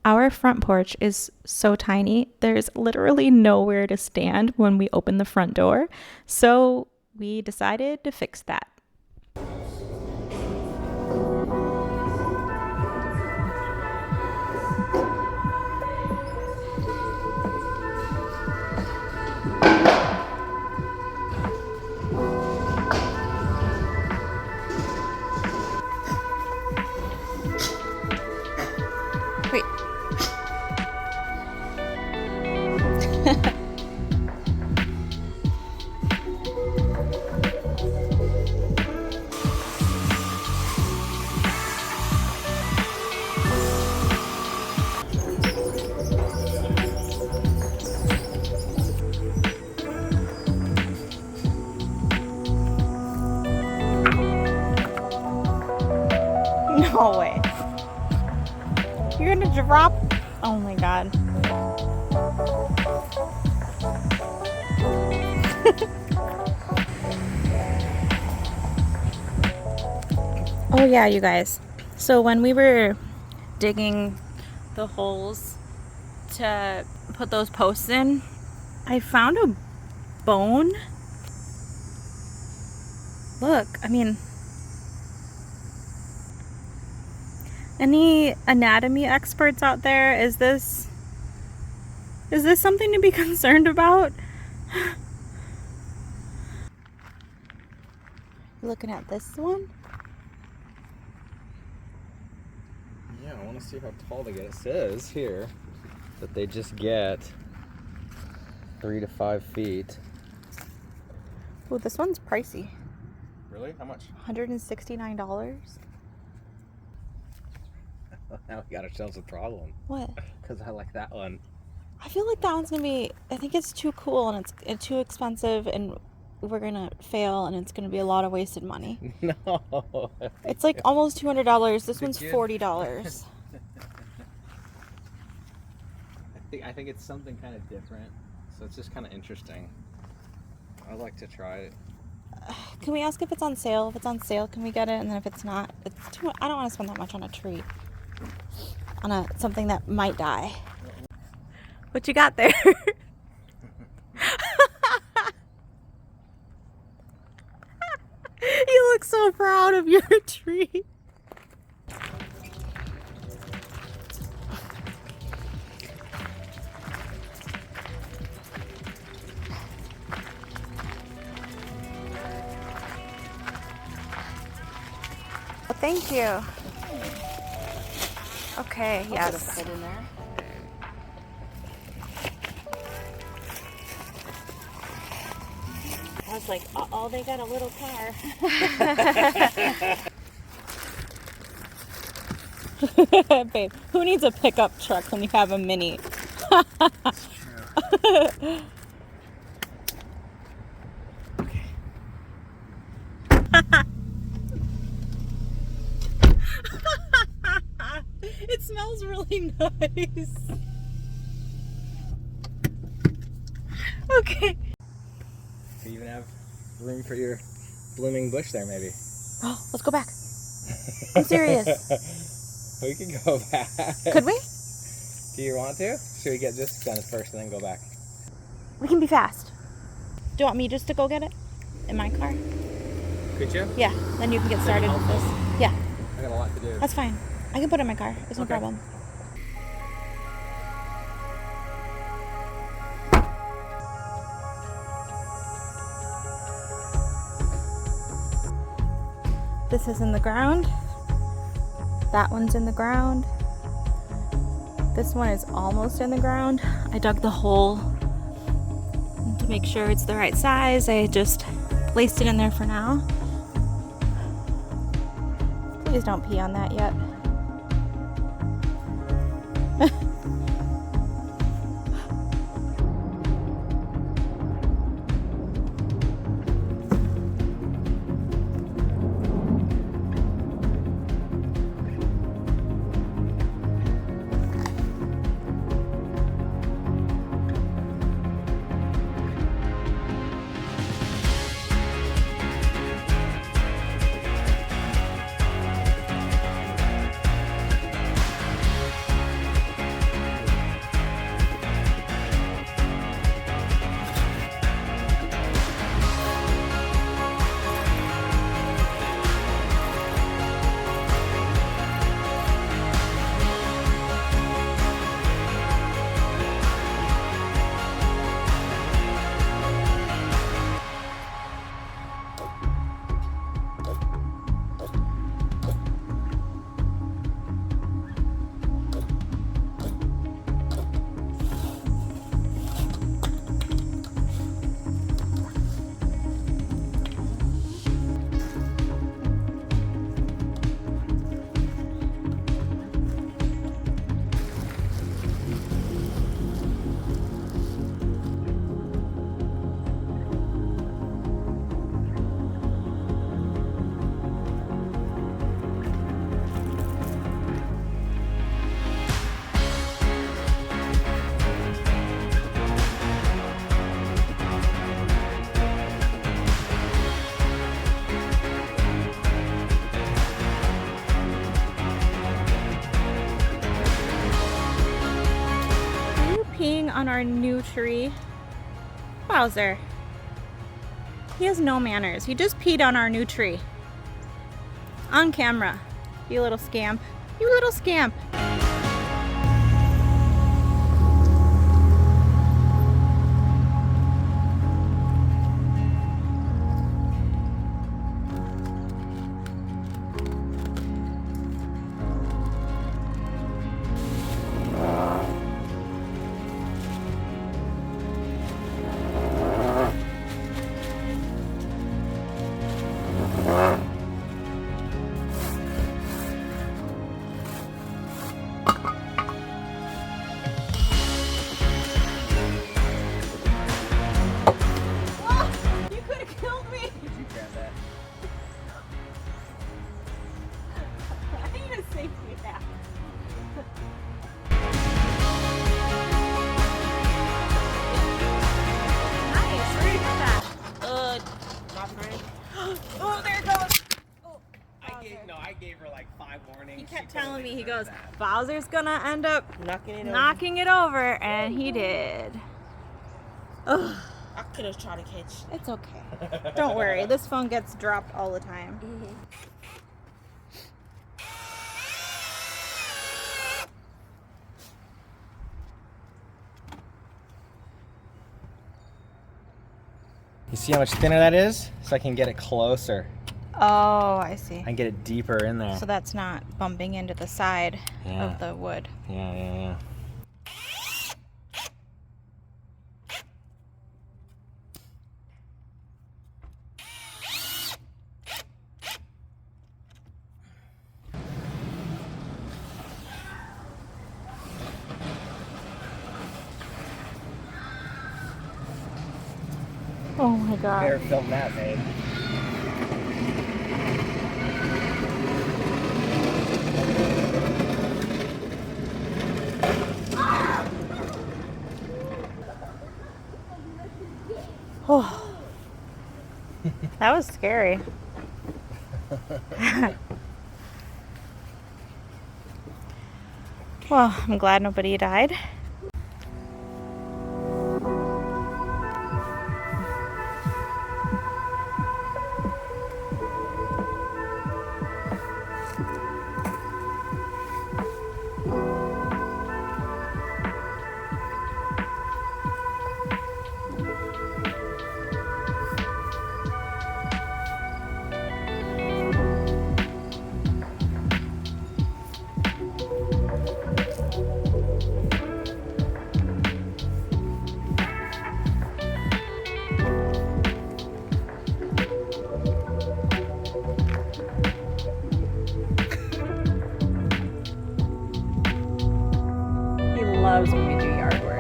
Our front porch is so tiny, there's literally nowhere to stand when we open the front door. So we decided to fix that. Wait. No way. You're gonna drop. Oh my god. Oh yeah, you guys. So when we were digging the holes to put those posts in, I found a bone. Look, I mean, any anatomy experts out there? Is this something to be concerned about? Looking at this one? Yeah, I want to see how tall they get. It says here that they just get 3 to 5 feet. Oh, this one's pricey. Really? How much? $169. Now we got ourselves a problem. What? Because I like that one. I feel like that one's gonna be, I think it's too cool and it's too expensive and we're gonna fail and it's gonna be a lot of wasted money. No. It's like almost $200. This one's kid. $40. I think it's something kind of different. So it's just kind of interesting. I'd like to try it. Can we ask if it's on sale? If it's on sale, can we get it? And then if it's not, it's too. I don't want to spend that much on a tree, on something that might die. What you got there? You look so proud of your tree. Well, thank you. Okay, yes. In there. I was like, uh-oh, they got a little car. Babe, who needs a pickup truck when you have a mini? That's true. It smells really nice. Okay. You even have room for your blooming bush there, maybe. Oh, let's go back. I'm serious. We can go back. Could we? Do you want to? Should we get this done first and then go back? We can be fast. Do you want me just to go get it? In my car? Could you? Yeah, then you can get started with this. Yeah, I got a lot to do. that's fine. I can put it in my car. It's no Okay. problem. This is in the ground. That one's in the ground. This one is almost in the ground. I dug the hole to make sure it's the right size. I just placed it in there for now. Please don't pee on that yet. on our new tree. Bowser. He has no manners. He just peed on our new tree. On camera. You little scamp. You little scamp. Oh, there it goes. Oh, I gave her like 5 warnings. he kept telling me, he goes, Bowser's gonna end up knocking it over, and he did. Ugh. I could have tried to catch. It's okay. Don't worry. This phone gets dropped all the time. You see how much thinner that is? So I can get it closer. Oh, I see. I can get it deeper in there. So that's not bumping into the side of the wood. Yeah. Oh my god. Better film that, babe. Oh. That was scary. Well, I'm glad nobody died. Loves when we do yard work.